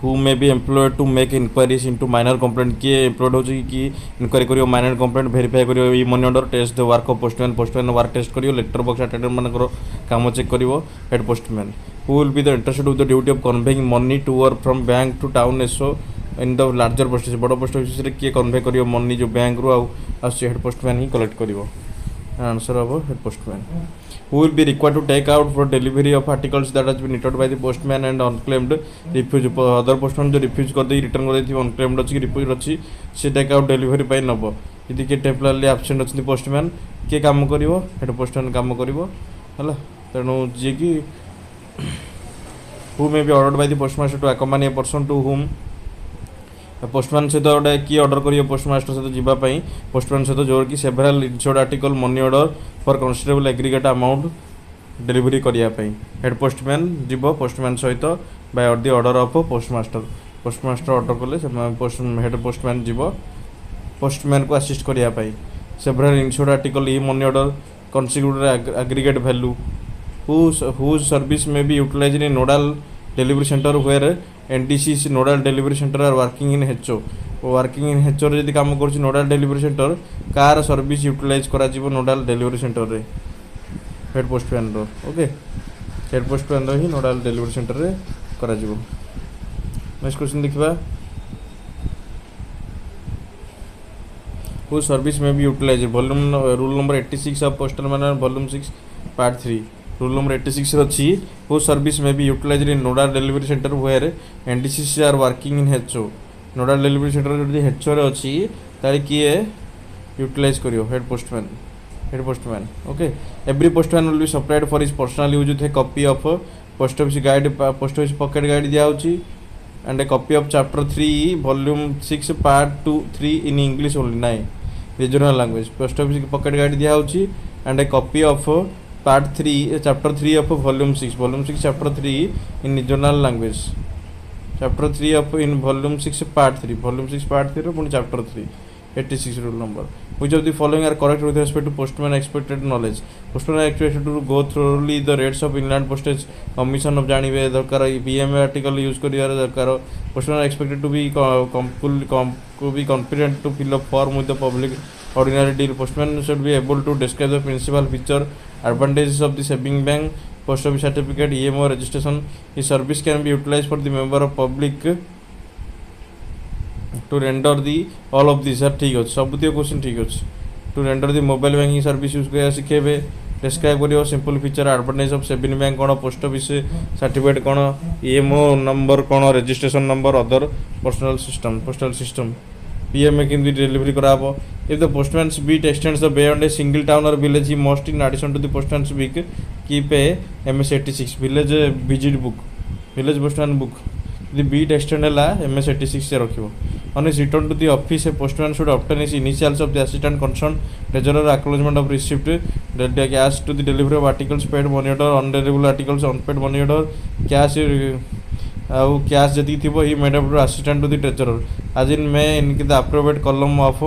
who may be employed to make inquiries into minor complaint किए employed हो कि inquiry करियो minor complaint verify करियो ई money order test the work of postman work test करियो letter box attendant मानकर काम check करियो head postman who will be the interested with the duty of conveying money to or from bank to town SO in the larger post office बड़ post office रे किए convey करियो money जो bank रो आ head postman ही collect करियो answer of head postman who will be required to take out for delivery of articles that has been returned by the postman and unclaimed refuse other postman जो refuse कर दे return कर देथि unclaimed अछि refuse अछि से take out delivery पाई नबो यदि के temporarily absent अछि postman के काम करिवो हेड postman काम करिवो हला तेनु जे कि who may be ordered by the postmaster to accompany a person to whom postman सहित गोटे किए ऑर्डर करियो पोस्टमास्टर सहित जीवा पई पोस्टमैन सहित जोर कि several insured article money order for considerable aggregate amount delivery करिया पई हेड पोस्टमैन जीवो पोस्टमैन सहित by the order of postmaster order कले हेड पोस्टमैन जीवो पोस्टमैन को असिस्ट करिया पई सेवरल इंश्योर्ड आर्टिकल ई money order considerable aggregate value whose service may be utilized in nodal delivery center where NDC's nodal delivery center are working in HO working in HO रे यदि काम करछि nodal delivery center कार service utilise करा जीवो nodal delivery center रे head postman रो okay head postman रो ही nodal delivery center रे करा जीवो नेक्स्ट क्वेश्चन देखिबा whose service may be utilized volume rule number 86 of postal manual volume 6 part 3 rule number 86 रछि whose service may be utilized in nodal delivery center where NDCs are working in HO nodal delivery center जदि HO रे अछि तारि किए utilize करियो head postman okay every postman will be supplied for his personal use with a copy of post office guide post office pocket guide दिया होछि and a copy of chapter 3 volume 6 part 2 3 in English only नाइ regional language post office pocket guide दिया होछि and a copy of part 3 chapter 3 of volume 6 chapter 3 in regional language chapter 3 of in volume 6 part 3 volume 6 part 3 ro chapter 3 86 rule number which of the following are correct with respect to postman expected knowledge postman are expected to go thoroughly the rates of inland postage commission of janibe darkar BMA article use kariya darkar postman are expected to be confident to fill up form with the public ordinary deal postman should be able to describe the principal feature advantages of the saving bank post office certificate EMO registration his service can be utilized for the member of public to render the all of these are ठीक अछि सब दियो question ठीक अछि to render the mobile banking service use करिया सिखेबे describe करियो simple feature advantage of saving bank cone post office certificate cone EMO number cone registration number other personal system postal system PMA can be delivery कराबो if the postman's beat extends the beyond a single town or village he must in addition to the postman's beak keep a MS86 village visit book village postman book the beat extend la MS86 से रखिबो on his return to the office a postman should obtain his initials of the assistant concerned treasurer acknowledgement of receipt cash to the delivery of articles paid money order undeliverable articles unpaid money order cash आउ cash जति थिबो ही made up to assistant to the treasurer आज इन मे इनके the appropriate column of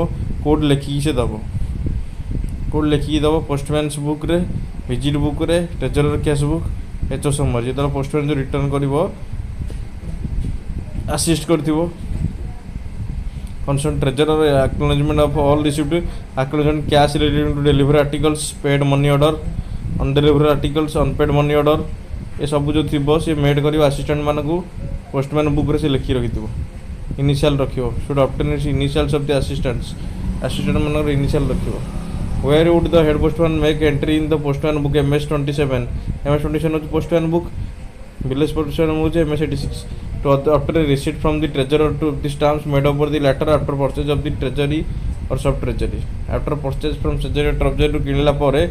code लिखी से दबो कोड लिखी दबो पोस्टमैन्स बुक रे विजिट बुक रे ट्रेजरर कैश बुक एचो समझ जेतला पोस्टमैन जो रिटर्न करिवो असिस्ट करथिवो concern treasurer acknowledgement of all received acknowledgement cash relating to delivery articles paid money order undelivered articles unpaid money order ये सब जो थी से मेड कर असिस्टेंट मान को पोस्टमैन बुक रे से लिखी रखि इनिशियल रखियो should obtain initials of the assistant मान इनिशियल रखियो where would the head postman make entry in the postman book MS27 postman book village postman book MS86 to obtain a receipt from the treasurer to the stamps made over the latter after purchase of the treasury or sub treasury after purchase from treasury or treasury किनला परे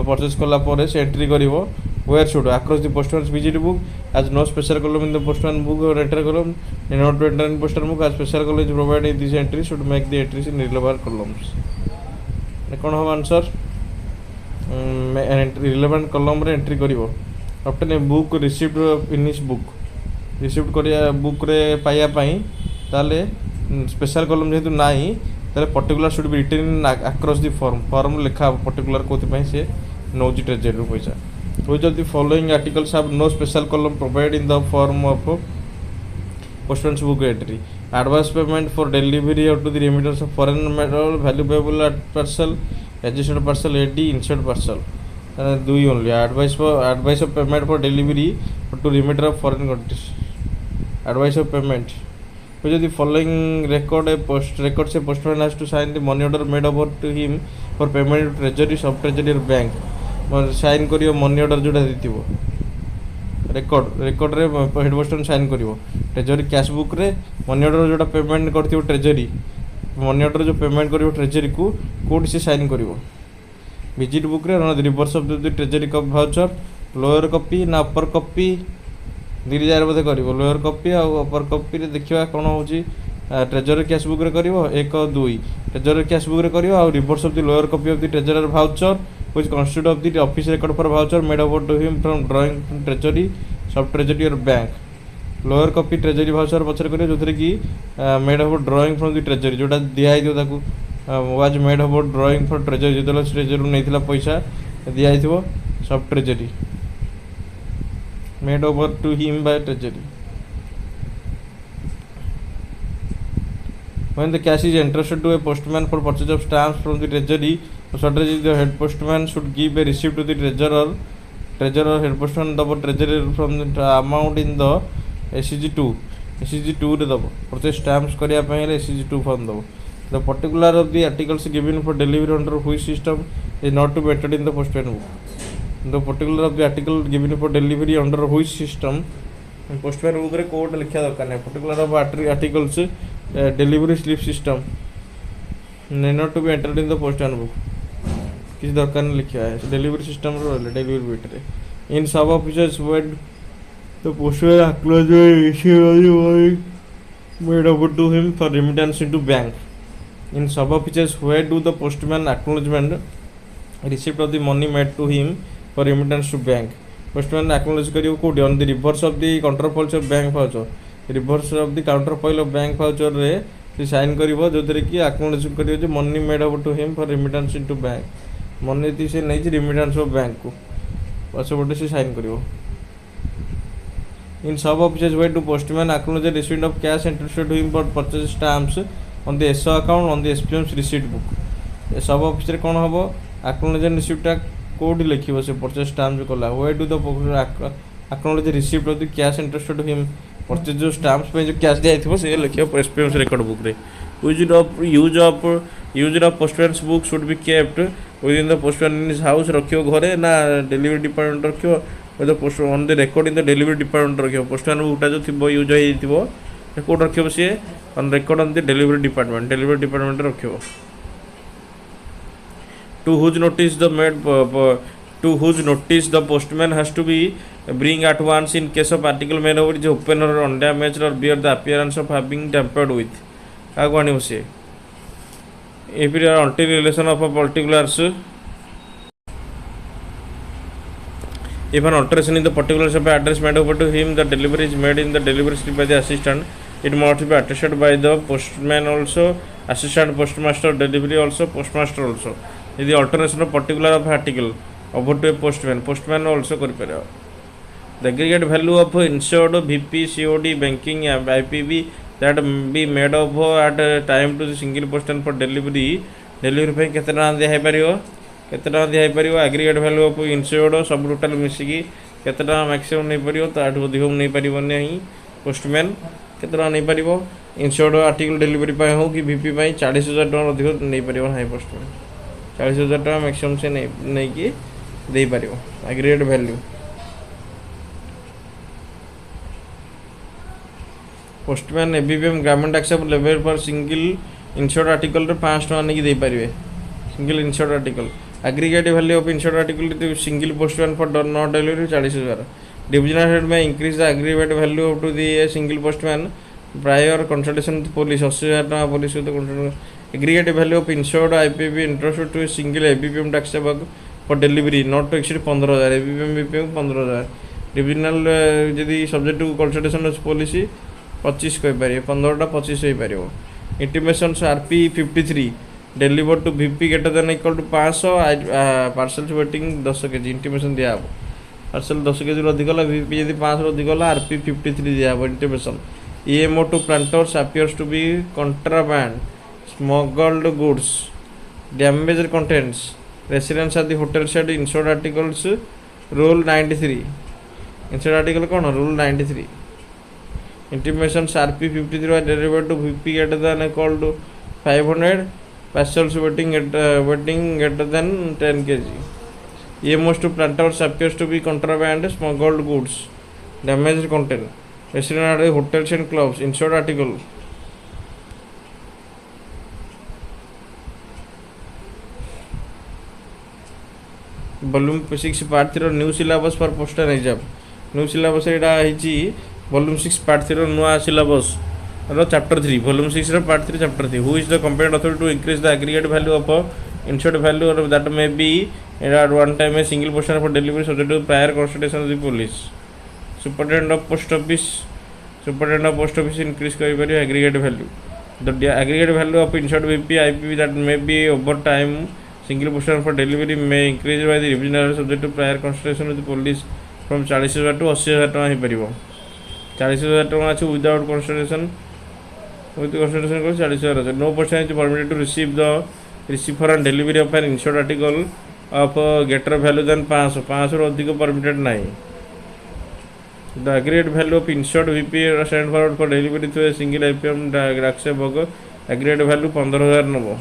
purchase कला परे से entry करिवो where should across the postman's visit book as no special column in the postman book or enter column in order to enter in postman book as special column is provided this entry should make the entries in relevant columns कौन हम answer relevant column रे entry करिवो obtain a book received in his book received करिया book रे पाया पई ताले special column जेतु नाही ताले particular should be written across the form लिखा पर्टिकुलर कोति पई से नोजी ट्रेजरी रो पैसा which of the following articles have no special column provided in the form of postman's book entry. Advance payment for delivery or to the remittance of foreign mail valuable at parcel, registered parcel AD, insured parcel. Do you only advice of payment for delivery or to remitter of foreign countries. Advice of payment. Because the following record say postman has to sign the money order made over to him for payment to treasury, sub treasury or bank. Sign करियो money order जोटा देथिबो record रे head postman sign करियो treasury cash book रे money order जोटा payment करथिबो treasury money order जो payment करियो treasury को code से साइन करियो विजिट बुक रे reverse of the treasury cup voucher lower copy ना अपर कॉपी दी जार बोधे करिवो लोअर कॉपी आ अपर कॉपी रे देखिबा कोन होची ट्रेजरी कैश बुक रे करिवो 1 2 ट्रेजरी कैश बुक रे करिवो आ reverse of the lower copy of the treasurer voucher which consist of the office record for voucher made over to him from drawing from treasury, sub treasury or bank. Lower copy treasury voucher पचर करियो जोथरे की made over drawing from the treasury जोटा दिया हितो ताकू was made over drawing for treasury जेतला treasury नैथिला पैसा दिया हितो sub treasury made over to him by treasury. When the cash is entrusted to a postman for purchase of stamps from the treasury, the head postman should give a receipt to the treasurer. Treasurer head postman the treasurer from the amount in the SCG2. SCG2 रे दबो purchase stamps करिया पय SCG2 form दबो. The particular of the articles given for delivery under which system is not to be entered in the postman book. The particular of the article given for delivery under which system postman book रे code लिखा दरकार नै. Particular of articles delivery slip system not to be entered in the postman book. किसी दरकार नहीं लिखा है delivery system रो डिलीवरी बिट रे in sub officers when the postman acknowledge made over to him for remittance into bank. In sub officers when do the postman acknowledgement receipt of the money made to him for remittance to bank. Postman acknowledge करियो कोडी on the reverse of the counter foils of bank voucher reverse of the counter foil of bank voucher रे से sign करिवो जोथरे की acknowledge करियो जे money made over to him for remittance into bank money थी से नहीं रिमिटेंस ऑफ बैंक को पछपटे से साइन करिवो. In sub officers way to postman acknowledge receipt of cash interested to him for purchase stamps on the SO account on the SPMs receipt book. A sub officer कोन हबो acknowledge रिसीप्टटा code लिखिबो से purchase stamp कोला way to the acknowledge receipt of the cash interested to him purchase जो stamps पे जो cash दिया से लिखिबो एसपीएम्स रिकॉर्ड बुक रे. Use of postman's book should be kept within the postman in his house रखियो घरे ना delivery department रखियो with the post on the record in the delivery department रखियो postman बुकटा जो थिबो यूज होई थिबो कोड रखियो से on record on the delivery department रखियो. To whose notice the postman has to be bring at once in case of article made over is open or undamaged or bear the appearance of having tampered with. आगवानी से if it are until relation of a particulars if an alteration in the particulars of address made over to him the delivery is made in the delivery slip by the assistant it must be attested by the postman also assistant postmaster delivery also postmaster also. यदि alteration of particular of article over to a postman also कर पारे. The aggregate value of insured VP COD banking IPB that be made of at a time to the single postal for delivery पे केते टका दिया परियो aggregate value of insured सब total मिसिकी केते टका मैक्सिमम नहीं परियो तो आठ अधिक नहीं परियो नहीं पोस्टमैन केते टका नहीं परियो इंश्योर्ड आर्टिकल डिलीवरी पाए हो कि वीपी पाए 40,000 टका अधिक नहीं परियो नहीं पोस्टमैन 40,000 टका मैक्सिमम से नहीं कि दे परियो aggregate value. Postman ABPM government except level पर सिंगल इंश्योर्ड आर्टिकल रे 5 टका नहीं दे पारिबे single insured article aggregate value of insured article single postman for not delivery 40,000. Divisional head में increase the aggregate value of to the single postman prior consultation police 80,000 टका police aggregate value of insured IPB interest to single ABPM tax for delivery not to exceed 15,000 ABPM BPM 15,000. Divisional यदि subject to consultation policy 25 कहीपर 15टा 25 हो पार. Intimation RP 53 deliver to VP greater than equal to 500 parcel weighting 10 KG intimation दिया parcel 10 KG अधिक VP यदि 500 अधिक RP 53 दिया intimation EMO to planters appears to be contraband, smuggled goods, damaged contents, residence at the hotel shed, insured articles, rule 93. Insured article कौन rule 93. Intimations RP 53 are delivered to VP greater than equal to 500, parcels weighing greater than 10 kg. EMOs to planters appears to be contraband, smuggled goods, damaged content, resident at hotels and clubs, insured article. Volume 6 part 3 new syllabus for postal exam. New syllabus एटा हिची volume 6 part 3 नुआ syllabus row chapter 3 volume 6 row part 3 chapter 3. Who is the competent authority to increase the aggregate value of insured value or that may be at one time a single portion for delivery subject to prior consultation of the police. Superintendent of post office. Superintendent of post office increase करी aggregate value. The aggregate value of insured VP IPV that may be over time single portion for delivery may increase by the revision subject to prior consultation with the police from 40,000 to 80,000 टका हो परिबो. 40,000 टका अछि without consultation, with consultation को 40,000. No person is permitted to receive for delivery of an insured article of greater value than 500 रो अधिक permitted नहीं. The aggregate value of insured VP sent forward for delivery to a single IPM Draxe Bog aggregate value 15,000 Nebo.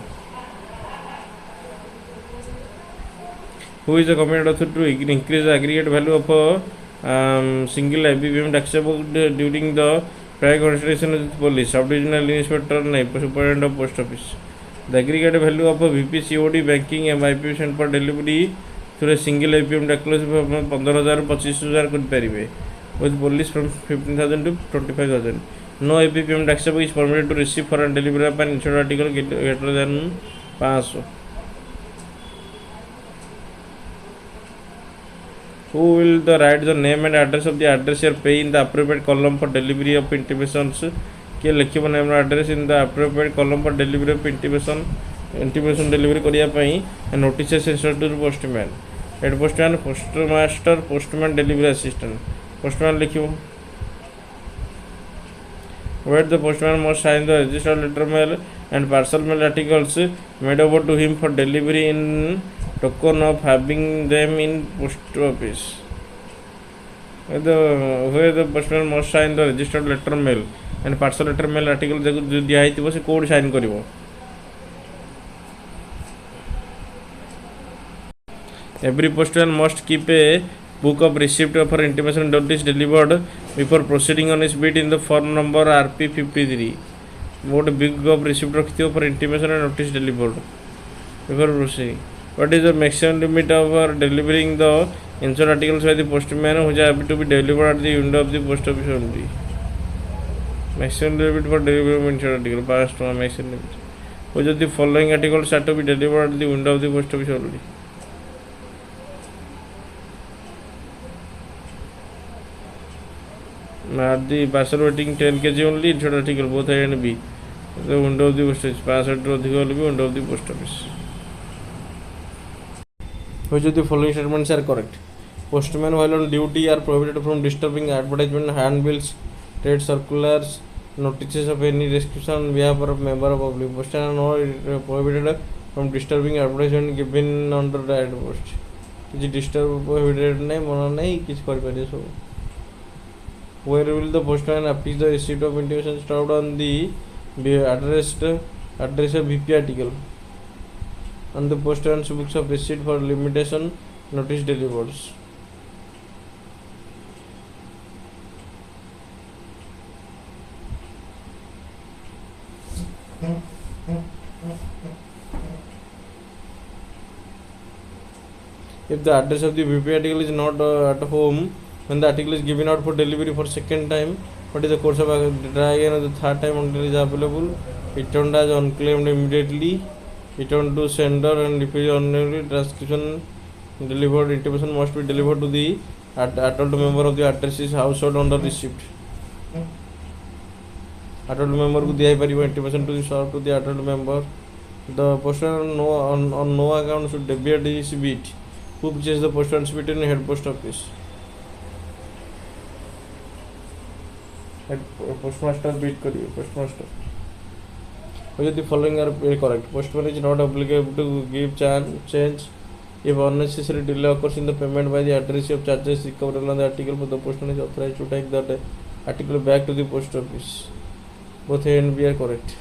Who is the competent authority to increase the aggregate value of single IPM Draxe Bog during the prior consultation with the police, subdivisional inspector, superintendent of post office. The aggregate value of VP COD banking and IPM sent for delivery through a single IPM Draxe Bog 15,000 25,000 could vary. With police from 15,000 to 25,000. No IPM Draxe Bog is permitted to receive for and deliver up an insured article greater than 500. Who will write the name and address of the addressor pay in the appropriate column for delivery of intimations? किए लिखिब name and address in the appropriate column for delivery of intimation delivery करिया पई notices sent to the postman. Head postman, postmaster, postman, delivery assistant. Postman लिखिब. Where the postman must sign the registered letter mail and parcel mail articles made over to him for delivery in token of having them in post office. Where the postman must sign the registered letter mail and parcel letter mail article जो दिया है से code sign करिवो. Every postman must keep a book of receipt for intimation notice delivered before proceeding on his bid in the form number RP 53. What book of receipt रखियो for intimation and notice delivered before proceeding. What is the maximum limit of delivering the insured articles by the postman who have to be delivered at the window of the post office only? Maximum limit for delivery of insured article past maximum limit. Which of the following articles are to be delivered at the window of the post office only? At the parcel weighing 10 kg only insured article both A and B. The window of the post office. Parcel to the window of the post office. Which of the following statements are correct? Postmen while on duty are prohibited from disturbing advertisement, handbills, trade circulars, notices of any description on behalf of member of public. Postmen are not prohibited from disturbing advertisement given under the ad post. किसी disturb prohibited नहीं मना नहीं किसी कर पारे सब. Where will the postman affix the receipt of intimation stored on the address of VP article? On the postman's books of receipt for limitation notice delivered. If the address of the VP article is not at home when the article is given out for delivery for second time, what is the course of action? Try again the third time until it is available. Returned as unclaimed immediately. Return to sender and repeat only transcription delivered intimation must be delivered to the adult member of the address's household under receipt. Adult member को दिया ही परिवार intimation to the served to the adult member. The postman on no account should deviate his beat. Who purchased the postman's beat in head post office? postmaster bid करिए postmaster. Whether the following are correct. Postman is not obliged to give change if unnecessary delay occurs in the payment by the addressee of charges recoverable on the article, but the postman is authorized to take that article back to the post office. Both A and B are correct.